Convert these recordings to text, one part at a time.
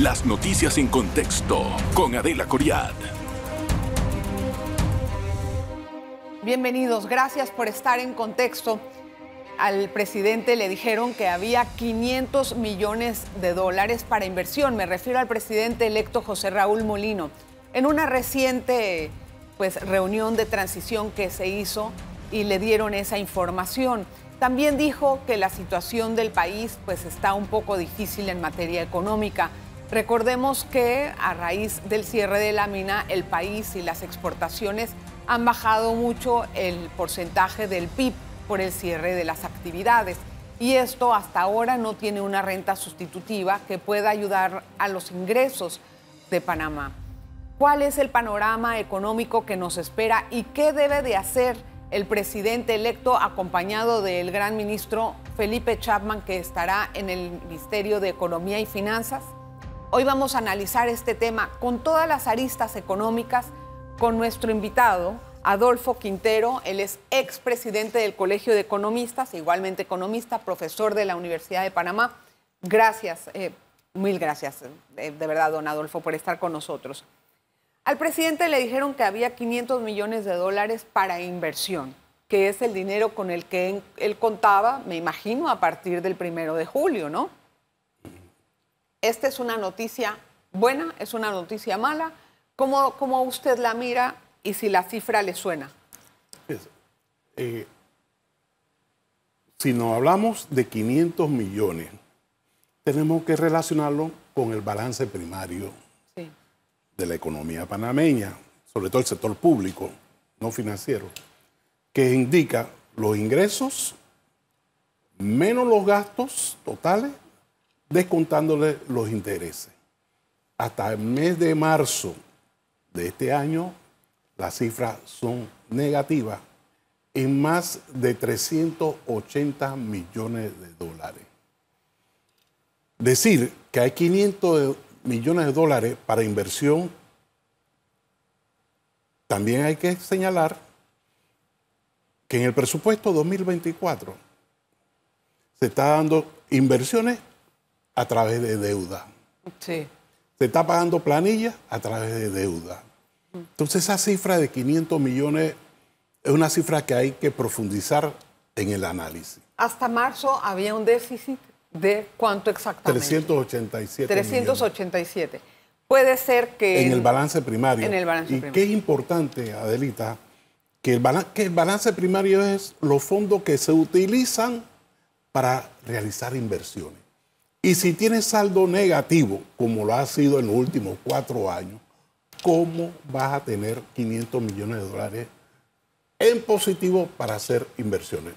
Las noticias en contexto con Adela Coriad. Bienvenidos, gracias por estar en contexto. Al presidente le dijeron que había 500 millones de dólares para inversión. Me refiero al presidente electo José Raúl Mulino. En una reciente reunión de transición que se hizo y le dieron esa información. También dijo que la situación del país está un poco difícil en materia económica. Recordemos que a raíz del cierre de la mina, el país y las exportaciones han bajado mucho el porcentaje del PIB por el cierre de las actividades. Y esto hasta ahora no tiene una renta sustitutiva que pueda ayudar a los ingresos de Panamá. ¿Cuál es el panorama económico que nos espera y qué debe de hacer el presidente electo acompañado del gran ministro Felipe Chapman, que estará en el Ministerio de Economía y Finanzas? Hoy vamos a analizar este tema con todas las aristas económicas con nuestro invitado, Adolfo Quintero. Él es expresidente del Colegio de Economistas, igualmente economista, profesor de la Universidad de Panamá. Gracias, mil gracias, de verdad, don Adolfo, por estar con nosotros. Al presidente le dijeron que había 500 millones de dólares para inversión, que es el dinero con el que él contaba, me imagino, a partir del 1 de julio, ¿no? ¿Esta es una noticia buena? ¿Es una noticia mala? ¿Cómo usted la mira y si la cifra le suena? Si nos hablamos de 500 millones, tenemos que relacionarlo con el balance primario de la economía panameña, sobre todo el sector público, no financiero, que indica los ingresos menos los gastos totales, descontándole los intereses. Hasta el mes de marzo de este año, las cifras son negativas en más de 380 millones de dólares. Decir que hay 500 millones de dólares para inversión, también hay que señalar que en el presupuesto 2024 se está dando inversiones a través de deuda. Sí. Se está pagando planillas a través de deuda. Entonces esa cifra de 500 millones es una cifra que hay que profundizar en el análisis. Hasta marzo había un déficit de ¿cuánto exactamente? 387 387. Millones. Puede ser que... En el balance primario. En el balance primario. Y qué importante, Adelita, que el balance primario es los fondos que se utilizan para realizar inversiones. Y si tiene saldo negativo, como lo ha sido en los últimos 4 años, ¿cómo vas a tener 500 millones de dólares en positivo para hacer inversiones?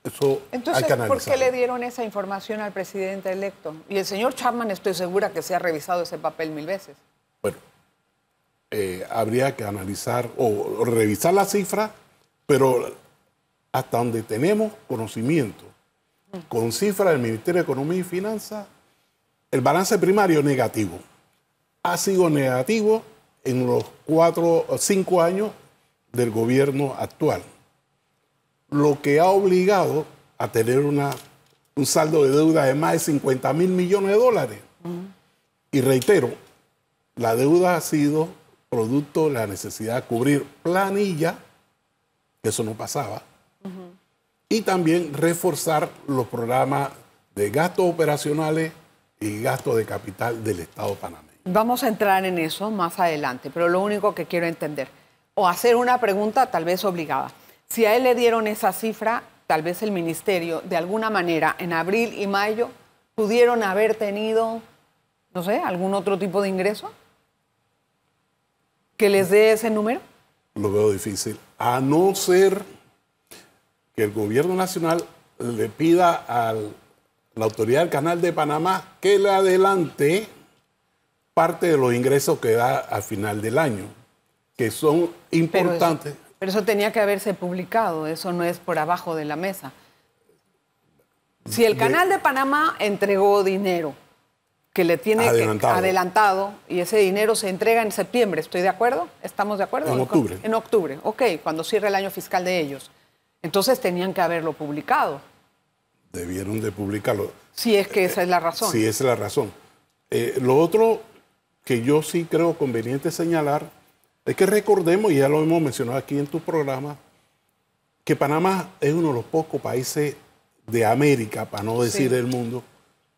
Eso entonces, hay que analizarlo. ¿por qué le dieron esa información al presidente electo? Y el señor Chapman, estoy segura que se ha revisado ese papel 1000 veces. Bueno, habría que analizar o revisar la cifra, pero hasta donde tenemos conocimiento, con cifras del Ministerio de Economía y Finanzas, el balance primario es negativo. Ha sido negativo en los 4 o 5 años del gobierno actual, lo que ha obligado a tener un saldo de deuda de más de 50 mil millones de dólares. Y reitero, la deuda ha sido producto de la necesidad de cubrir planilla, que eso no pasaba, y también reforzar los programas de gastos operacionales y gastos de capital del Estado panameño. Vamos a entrar en eso más adelante, pero lo único que quiero entender, o hacer una pregunta tal vez obligada. Si a él le dieron esa cifra, tal vez el ministerio, de alguna manera, en abril y mayo, pudieron haber tenido, no sé, algún otro tipo de ingreso que les dé ese número. Lo veo difícil, a no ser que el gobierno nacional le pida a la autoridad del Canal de Panamá que le adelante parte de los ingresos que da al final del año, que son importantes. Pero eso tenía que haberse publicado, eso no es por abajo de la mesa. Si el Canal de Panamá entregó dinero que le tiene adelantado y ese dinero se entrega en septiembre, ¿estoy de acuerdo? ¿Estamos de acuerdo? En octubre. En octubre, ok, cuando cierre el año fiscal de ellos. Entonces tenían que haberlo publicado. Debieron de publicarlo. Si es que esa es la razón. Sí, esa es la razón. Lo otro que yo sí creo conveniente señalar es que recordemos, y ya lo hemos mencionado aquí en tu programa, que Panamá es uno de los pocos países de América, para no decir el mundo,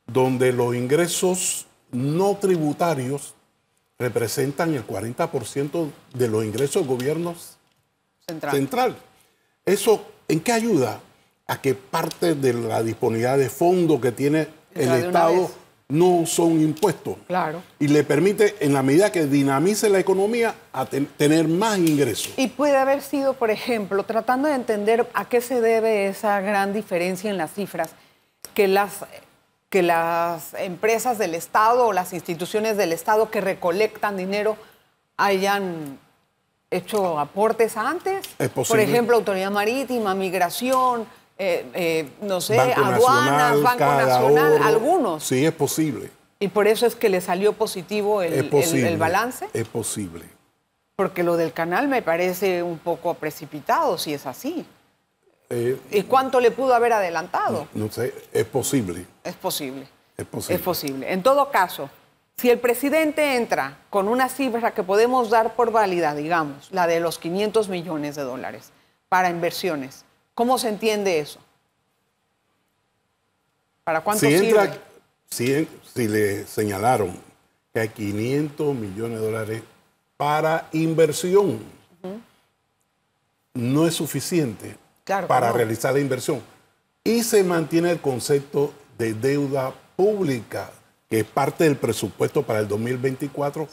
donde los ingresos no tributarios representan el 40% de los ingresos del gobierno central. ¿Eso en qué ayuda? A que parte de la disponibilidad de fondos que tiene el Estado no son impuestos. Claro. Y le permite, en la medida que dinamice la economía, a tener más ingresos. Y puede haber sido, por ejemplo, tratando de entender a qué se debe esa gran diferencia en las cifras, que las empresas del Estado o las instituciones del Estado que recolectan dinero hayan hecho aportes antes. Es posible. Por ejemplo, Autoridad Marítima, Migración, no sé, Banco aduanas, Nacional, Banco Nacional, Oro. algunos. Sí, es posible. Y por eso es que le salió positivo el balance. Es posible. Porque lo del canal me parece un poco precipitado, si es así. ¿Y cuánto le pudo haber adelantado? No sé, es posible. Es posible. Es posible. Es posible. En todo caso, si el presidente entra con una cifra que podemos dar por válida, digamos, la de los 500 millones de dólares para inversiones, ¿cómo se entiende eso? ¿Para cuánto sirve? Si le señalaron que hay 500 millones de dólares para inversión, no es suficiente para realizar la inversión. Y se mantiene el concepto de deuda pública, que es parte del presupuesto para el 2024,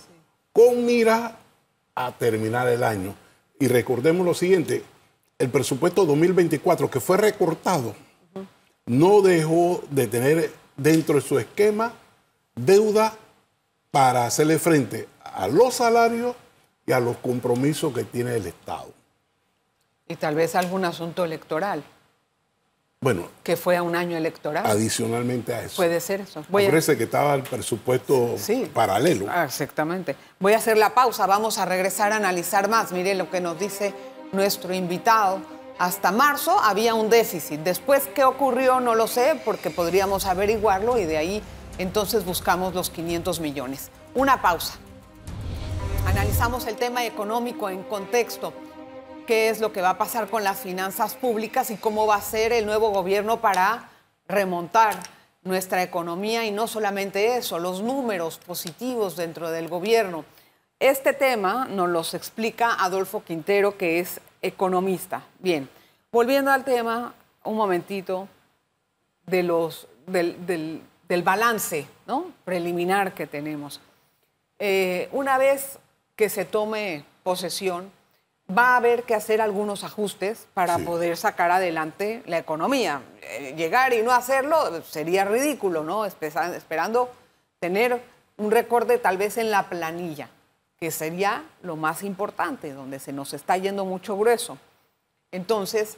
con mira a terminar el año. Y recordemos lo siguiente, el presupuesto 2024 que fue recortado no dejó de tener dentro de su esquema deuda para hacerle frente a los salarios y a los compromisos que tiene el Estado. Y tal vez algún asunto electoral. Bueno. Que fue a un año electoral. Adicionalmente a eso. Puede ser eso. Parece que estaba el presupuesto paralelo. Exactamente. Voy a hacer la pausa. Vamos a regresar a analizar más. Mire lo que nos dice nuestro invitado. Hasta marzo había un déficit. Después, ¿qué ocurrió? No lo sé, porque podríamos averiguarlo y de ahí entonces buscamos los 500 millones. Una pausa. Analizamos el tema económico en contexto. ¿Qué es lo que va a pasar con las finanzas públicas y cómo va a ser el nuevo gobierno para remontar nuestra economía? Y no solamente eso, los números positivos dentro del gobierno. Este tema nos los explica Adolfo Quintero, que es economista. Bien, volviendo al tema, un momentito, del balance, ¿no?, preliminar que tenemos. Una vez que se tome posesión, va a haber que hacer algunos ajustes para poder sacar adelante la economía. Llegar y no hacerlo sería ridículo, ¿no? Esperando tener un recorte tal vez en la planilla, que sería lo más importante, donde se nos está yendo mucho grueso. Entonces,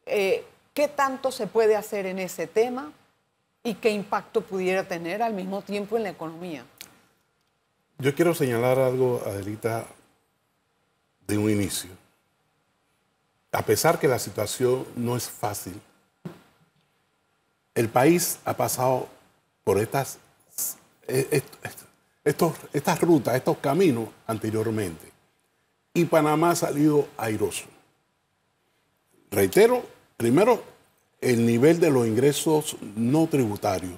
¿qué tanto se puede hacer en ese tema y qué impacto pudiera tener al mismo tiempo en la economía? Yo quiero señalar algo, Adelita, de un inicio. A pesar que la situación no es fácil, el país ha pasado por estas rutas, estos caminos anteriormente. Y Panamá ha salido airoso. Reitero, primero, el nivel de los ingresos no tributarios.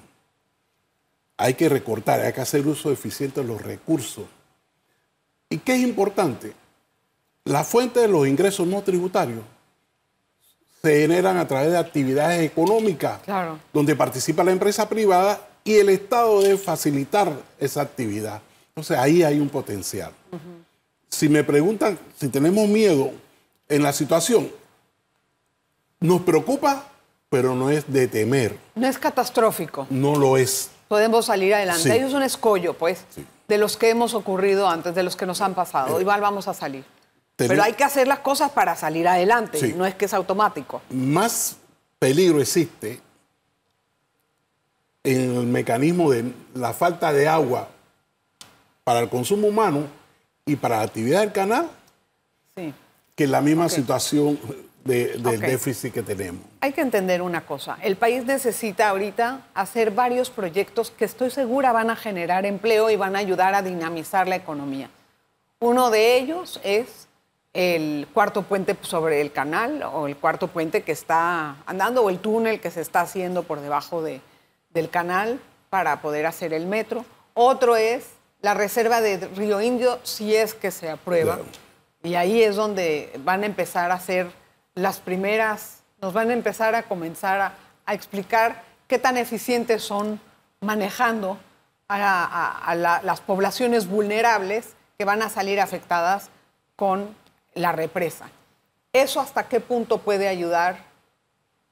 Hay que recortar, hay que hacer uso eficiente de los recursos. ¿Y qué es importante? La fuente de los ingresos no tributarios se generan a través de actividades económicas, donde participa la empresa privada y el Estado debe facilitar esa actividad. Entonces ahí hay un potencial. Si me preguntan si tenemos miedo en la situación, nos preocupa, pero no es de temer. No es catastrófico. No lo es. Podemos salir adelante. Hay un escollo, pues, de los que hemos ocurrido antes, de los que nos han pasado. Igual vamos a salir. Pero hay que hacer las cosas para salir adelante. No es que es automático. Más peligro existe en el mecanismo de la falta de agua para el consumo humano y para la actividad del canal, que la misma situación del déficit que tenemos. Hay que entender una cosa. El país necesita ahorita hacer varios proyectos que estoy segura van a generar empleo y van a ayudar a dinamizar la economía. Uno de ellos es el cuarto puente sobre el canal o el cuarto puente que está andando o el túnel que se está haciendo por debajo del canal para poder hacer el metro. Otro es la reserva de Río Indio, si es que se aprueba. Claro. Y ahí es donde van a empezar a hacer las primeras, nos van a empezar a comenzar a explicar qué tan eficientes son manejando a las poblaciones vulnerables que van a salir afectadas con la represa. ¿Eso hasta qué punto puede ayudar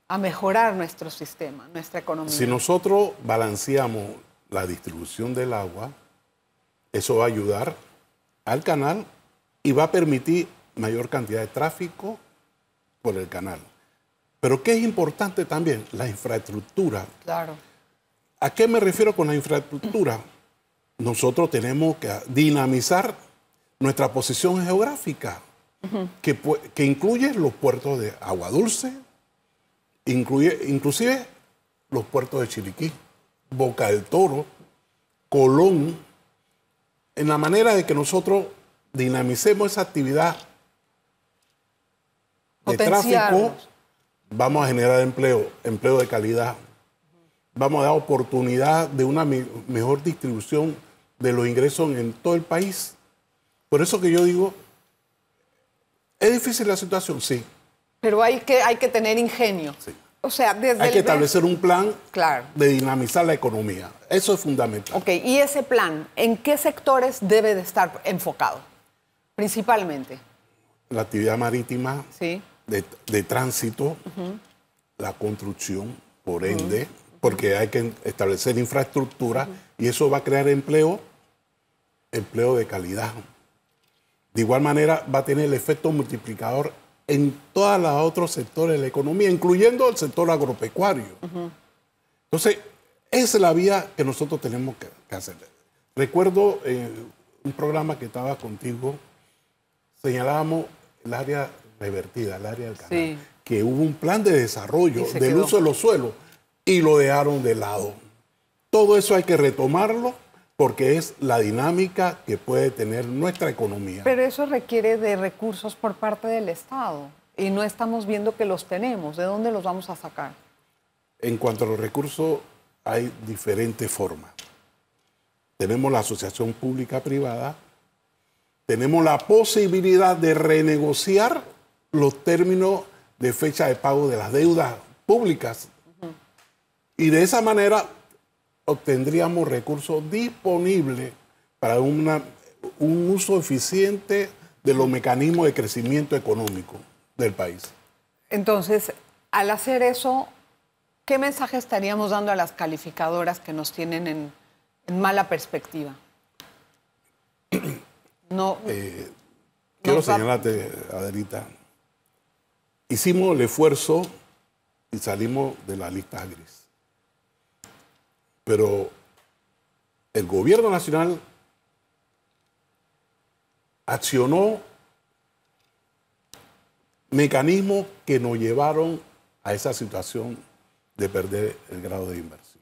a mejorar nuestro sistema, nuestra economía? Si nosotros balanceamos la distribución del agua, eso va a ayudar al canal y va a permitir mayor cantidad de tráfico por el canal. Pero ¿qué es importante también? La infraestructura. Claro. ¿A qué me refiero con la infraestructura? Nosotros tenemos que dinamizar nuestra posición geográfica, que incluye los puertos de Agua Dulce, inclusive los puertos de Chiriquí, Boca del Toro, Colón, en la manera de que nosotros dinamicemos esa actividad de tráfico, vamos a generar empleo de calidad, vamos a dar oportunidad de una mejor distribución de los ingresos en todo el país. Por eso que yo digo, ¿es difícil la situación? Sí. Pero hay que tener ingenio. Sí. O sea, hay que establecer un plan de dinamizar la economía. Eso es fundamental. Ok, y ese plan, ¿en qué sectores debe de estar enfocado? Principalmente. La actividad marítima, sí, de tránsito, la construcción, por ende, porque hay que establecer infraestructura y eso va a crear empleo de calidad. De igual manera va a tener el efecto multiplicador en todos los otros sectores de la economía, incluyendo el sector agropecuario. Entonces, esa es la vía que nosotros tenemos que hacer. Recuerdo un programa que estaba contigo, señalábamos el área revertida, el área del canal, sí, que hubo un plan de desarrollo del uso de los suelos y lo dejaron de lado. Todo eso hay que retomarlo porque es la dinámica que puede tener nuestra economía. Pero eso requiere de recursos por parte del Estado y no estamos viendo que los tenemos. ¿De dónde los vamos a sacar? En cuanto a los recursos, hay diferentes formas. Tenemos la asociación pública-privada, tenemos la posibilidad de renegociar los términos de fecha de pago de las deudas públicas. Y de esa manera obtendríamos recursos disponibles para un uso eficiente de los mecanismos de crecimiento económico del país. Entonces, al hacer eso, ¿qué mensaje estaríamos dando a las calificadoras que nos tienen en mala perspectiva? Quiero señalarte, Adelita, hicimos el esfuerzo y salimos de la lista gris. Pero el gobierno nacional accionó mecanismos que nos llevaron a esa situación de perder el grado de inversión.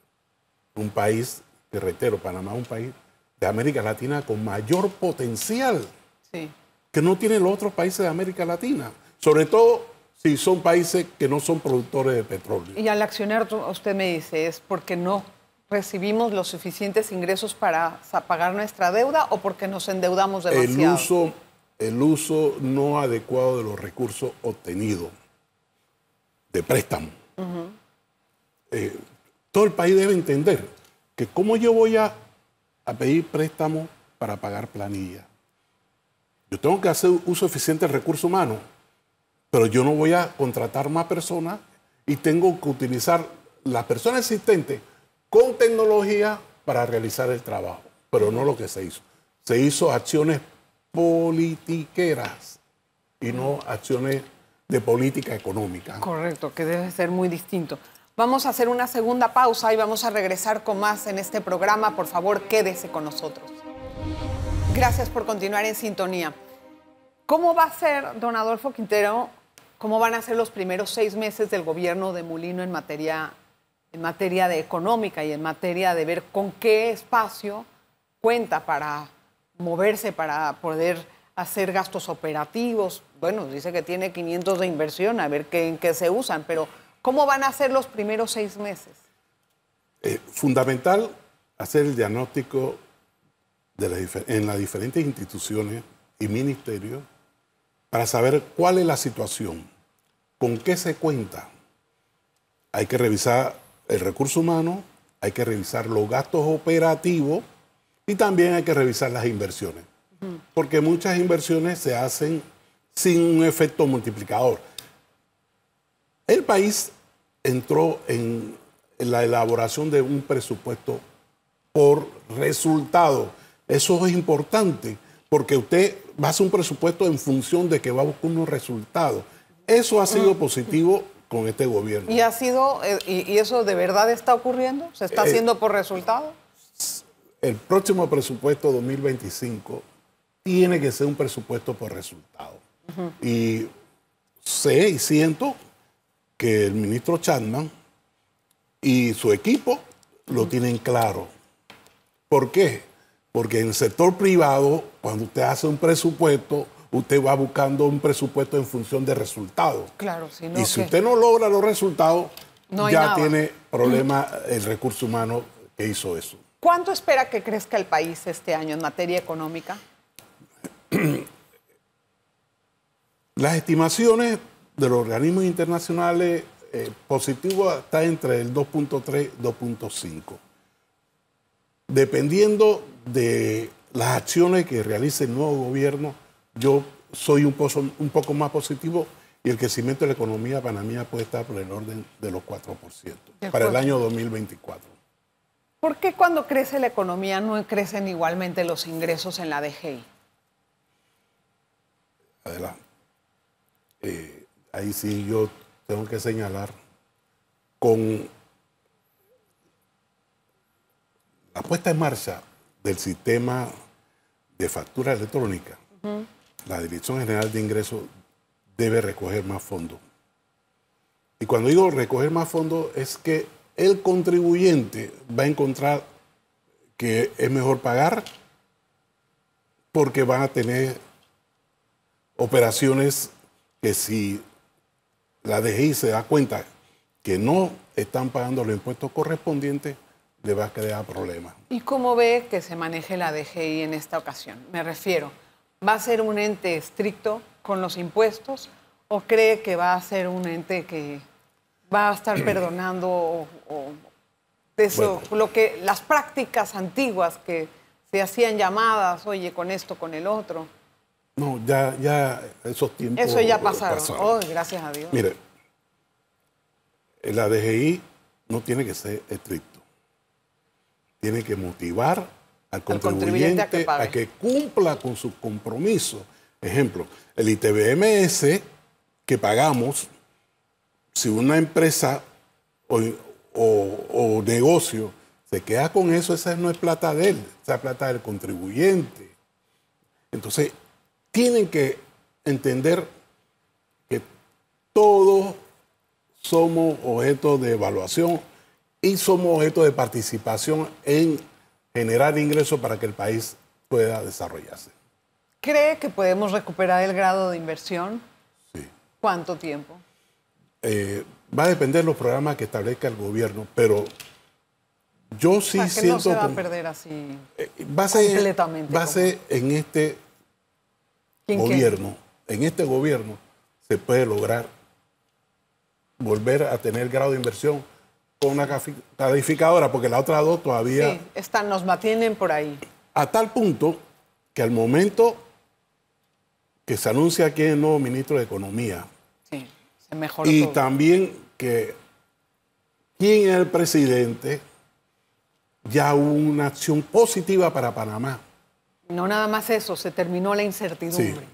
Un país, que reitero, Panamá es un país de América Latina con mayor potencial, sí, que no tienen los otros países de América Latina, sobre todo si son países que no son productores de petróleo. Y al accionar, usted me dice, ¿es porque no recibimos los suficientes ingresos para pagar nuestra deuda o porque nos endeudamos demasiado? El uso no adecuado de los recursos obtenidos de préstamo. Todo el país debe entender que cómo yo voy a pedir préstamo para pagar planilla. Yo tengo que hacer uso eficiente del recurso humano, pero yo no voy a contratar más personas y tengo que utilizar las personas existentes con tecnología para realizar el trabajo, pero no lo que se hizo. Se hizo acciones politiqueras y no acciones de política económica. Correcto, que debe ser muy distinto. Vamos a hacer una segunda pausa y vamos a regresar con más en este programa. Por favor, quédese con nosotros. Gracias por continuar en sintonía. ¿Cómo va a ser, don Adolfo Quintero, cómo van a ser los primeros 6 meses del gobierno de Mulino en materia de económica y en materia de ver con qué espacio cuenta para moverse, para poder hacer gastos operativos. Bueno, dice que tiene 500 de inversión, a ver en qué se usan, pero ¿cómo van a ser los primeros 6 meses? Fundamental hacer el diagnóstico en las diferentes instituciones y ministerios para saber cuál es la situación, con qué se cuenta. Hay que revisar el recurso humano, hay que revisar los gastos operativos y también hay que revisar las inversiones. Porque muchas inversiones se hacen sin un efecto multiplicador. El país entró en la elaboración de un presupuesto por resultado. Eso es importante, porque usted va a hacer un presupuesto en función de que va a buscar unos resultados. Eso ha sido positivo con este gobierno. ¿Y eso de verdad está ocurriendo? ¿Se está haciendo por resultado? El próximo presupuesto 2025 tiene que ser un presupuesto por resultado. Y sé y siento que el ministro Chapman y su equipo lo tienen claro. ¿Por qué? Porque en el sector privado, cuando usted hace un presupuesto, usted va buscando un presupuesto en función de resultados. Claro, si no, y si usted no logra los resultados, no ya nada. tiene problema el recurso humano que hizo eso. ¿Cuánto espera que crezca el país este año en materia económica? Las estimaciones de los organismos internacionales positivos están entre el 2.3 y 2.5. Dependiendo de las acciones que realice el nuevo gobierno, yo soy un poco más positivo y el crecimiento de la economía panameña puede estar por el orden de los 4% para el año 2024. ¿Por qué cuando crece la economía no crecen igualmente los ingresos en la DGI? Adelante. Ahí sí yo tengo que señalar con la puesta en marcha del sistema de factura electrónica, la Dirección General de Ingresos debe recoger más fondos. Y cuando digo recoger más fondos es que el contribuyente va a encontrar que es mejor pagar porque van a tener operaciones que si la DGI se da cuenta que no están pagando los impuestos correspondientes, le va a crear problemas. ¿Y cómo ve que se maneje la DGI en esta ocasión? Me refiero, ¿va a ser un ente estricto con los impuestos o cree que va a ser un ente que va a estar perdonando las prácticas antiguas que se hacían llamadas, oye, con esto, con el otro? No, ya esos tiempos Eso ya pasaron. Oh, gracias a Dios. Mire, la DGI no tiene que ser estricto. Tiene que motivar al contribuyente a que cumpla con sus compromisos. Ejemplo, el ITBMS que pagamos, si una empresa o negocio se queda con eso, esa no es plata de él, esa es plata del contribuyente. Entonces, tienen que entender que todos somos objeto de evaluación y somos objeto de participación en generar ingresos para que el país pueda desarrollarse. ¿Cree que podemos recuperar el grado de inversión? Sí. ¿Cuánto tiempo? Va a depender de los programas que establezca el gobierno, pero yo sí que siento... no se va a perder así completamente. Va a ser en este gobierno, en este gobierno se puede lograr volver a tener grado de inversión con una calificadora, porque las otras dos todavía... Sí, nos mantienen por ahí. A tal punto que al momento que se anuncia aquí el nuevo ministro de Economía, sí, se mejoró y todo. también que quién es el presidente, ya hubo una acción positiva para Panamá. No nada más eso, se terminó la incertidumbre. Sí.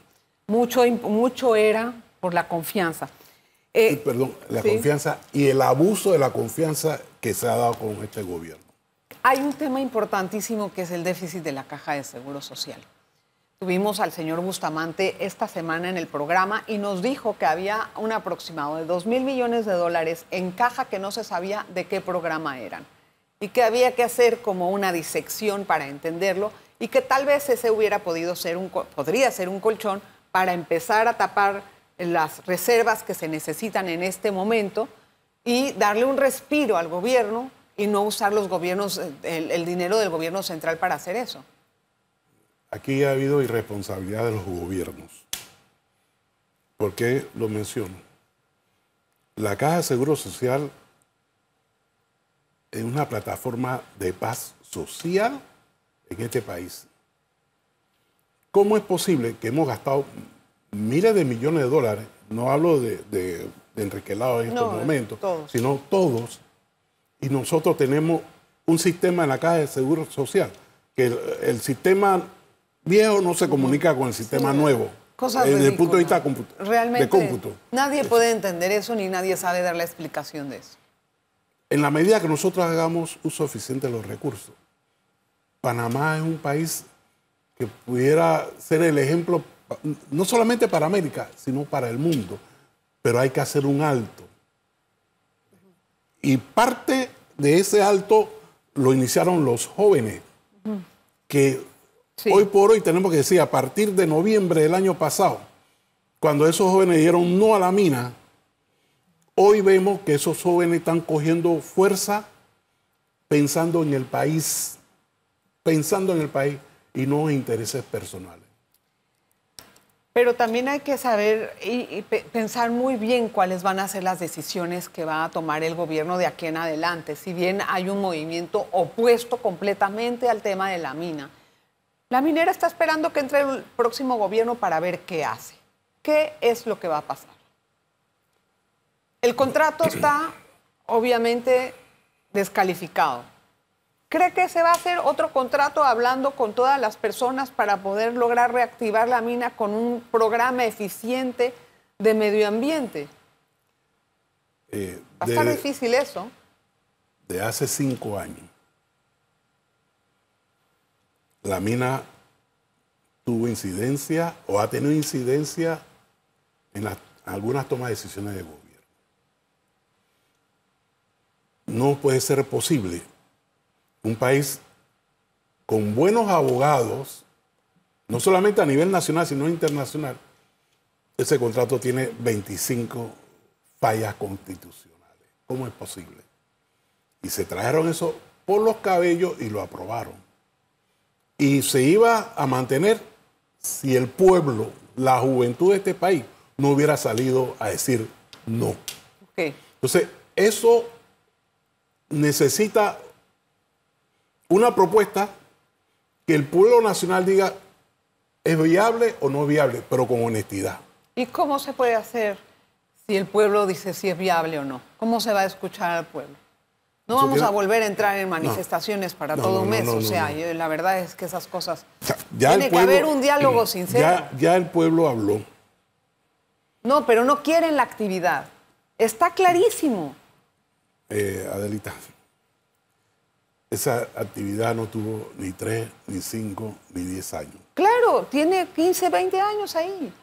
Mucho era por la confianza. Perdón, la confianza y el abuso de la confianza que se ha dado con este gobierno. Hay un tema importantísimo que es el déficit de la Caja de Seguro Social. Tuvimos al señor Bustamante esta semana en el programa y nos dijo que había un aproximado de 2.000 millones de dólares en caja que no se sabía de qué programa eran y que había que hacer como una disección para entenderlo y que tal vez ese podría ser un colchón para empezar a tapar las reservas que se necesitan en este momento y darle un respiro al gobierno y no usar el dinero del gobierno central para hacer eso. Aquí ha habido irresponsabilidad de los gobiernos. ¿Por qué lo menciono? La Caja de Seguro Social es una plataforma de paz social en este país. ¿Cómo es posible que hemos gastado miles de millones de dólares? No hablo de enriquelados en estos momentos, sino todos. Y nosotros tenemos un sistema en la Caja de Seguro Social, que el sistema viejo no se comunica con el sistema nuevo. Desde el punto de vista realmente, de cómputo. Nadie puede entender eso ni nadie sabe dar la explicación de eso. En la medida que nosotros hagamos uso eficiente de los recursos, Panamá es un país que pudiera ser el ejemplo, no solamente para América, sino para el mundo. Pero hay que hacer un alto. Y parte de ese alto lo iniciaron los jóvenes, que hoy por hoy tenemos que decir, a partir de noviembre del año pasado, cuando esos jóvenes dijeron no a la mina, hoy vemos que esos jóvenes están cogiendo fuerza pensando en el país y no en intereses personales. Pero también hay que saber y pensar muy bien cuáles van a ser las decisiones que va a tomar el gobierno de aquí en adelante. Si bien hay un movimiento opuesto completamente al tema de la mina, la minera está esperando que entre el próximo gobierno para ver qué hace. ¿Qué es lo que va a pasar? El contrato está obviamente descalificado. ¿Cree que se va a hacer otro contrato hablando con todas las personas para poder lograr reactivar la mina con un programa eficiente de medio ambiente? Va a estar difícil eso. De hace 5 años, la mina tuvo incidencia o ha tenido incidencia en algunas tomas de decisiones de gobierno. No puede ser posible un país con buenos abogados, no solamente a nivel nacional, sino internacional. Ese contrato tiene 25 fallas constitucionales. ¿Cómo es posible? Y se trajeron eso por los cabellos y lo aprobaron. Y se iba a mantener si el pueblo, la juventud de este país, no hubiera salido a decir no. Okay. Entonces, eso necesita una propuesta que el pueblo nacional diga es viable o no viable, pero con honestidad. ¿Y cómo se puede hacer si el pueblo dice si es viable o no? ¿Cómo se va a escuchar al pueblo? No vamos a volver a entrar en manifestaciones para todo un mes. O sea, la verdad es que esas cosas... Tiene que haber un diálogo sincero. Ya el pueblo habló. No, pero no quieren la actividad. Está clarísimo. Adelita, esa actividad no tuvo ni 3, ni 5, ni 10 años. Claro, tiene 15, 20 años ahí.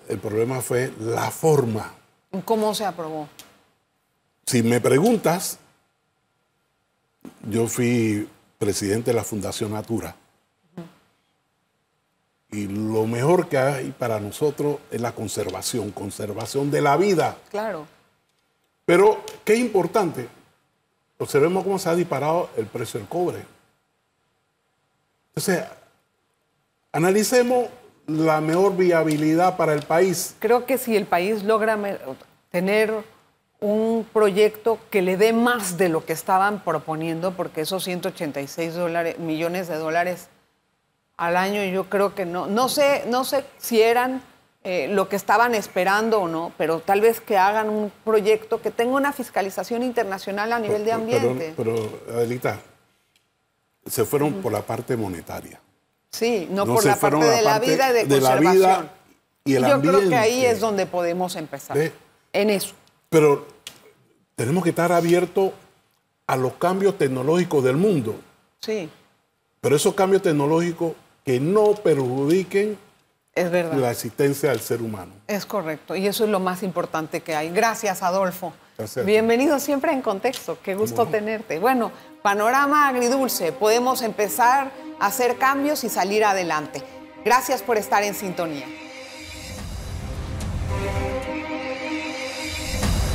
El problema fue la forma. ¿Cómo se aprobó? Si me preguntas, yo fui presidente de la Fundación Natura. Y lo mejor que hay para nosotros es la conservación de la vida. Claro. Pero, ¿qué es importante? Observemos cómo se ha disparado el precio del cobre. Entonces, analicemos la mejor viabilidad para el país. Creo que si el país logra tener un proyecto que le dé más de lo que estaban proponiendo, porque esos 186 millones de dólares al año, yo creo que no sé si eran lo que estaban esperando o no, pero tal vez que hagan un proyecto que tenga una fiscalización internacional a nivel de ambiente. Pero Adelita, se fueron por la parte monetaria. Sí, no por la parte de la vida y de conservación. La vida y el ambiente. Yo creo que ahí es donde podemos empezar, en eso. Pero tenemos que estar abiertos a los cambios tecnológicos del mundo. Sí. Pero esos cambios tecnológicos que no perjudiquen Es verdad. la existencia del ser humano. Es correcto, y eso es lo más importante que hay. Gracias, Adolfo. Gracias. Bienvenido siempre en Contexto, qué gusto tenerte. Bueno, panorama agridulce, podemos empezar a hacer cambios y salir adelante. Gracias por estar en sintonía.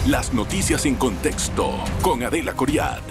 Las noticias en contexto con Adela Coriad.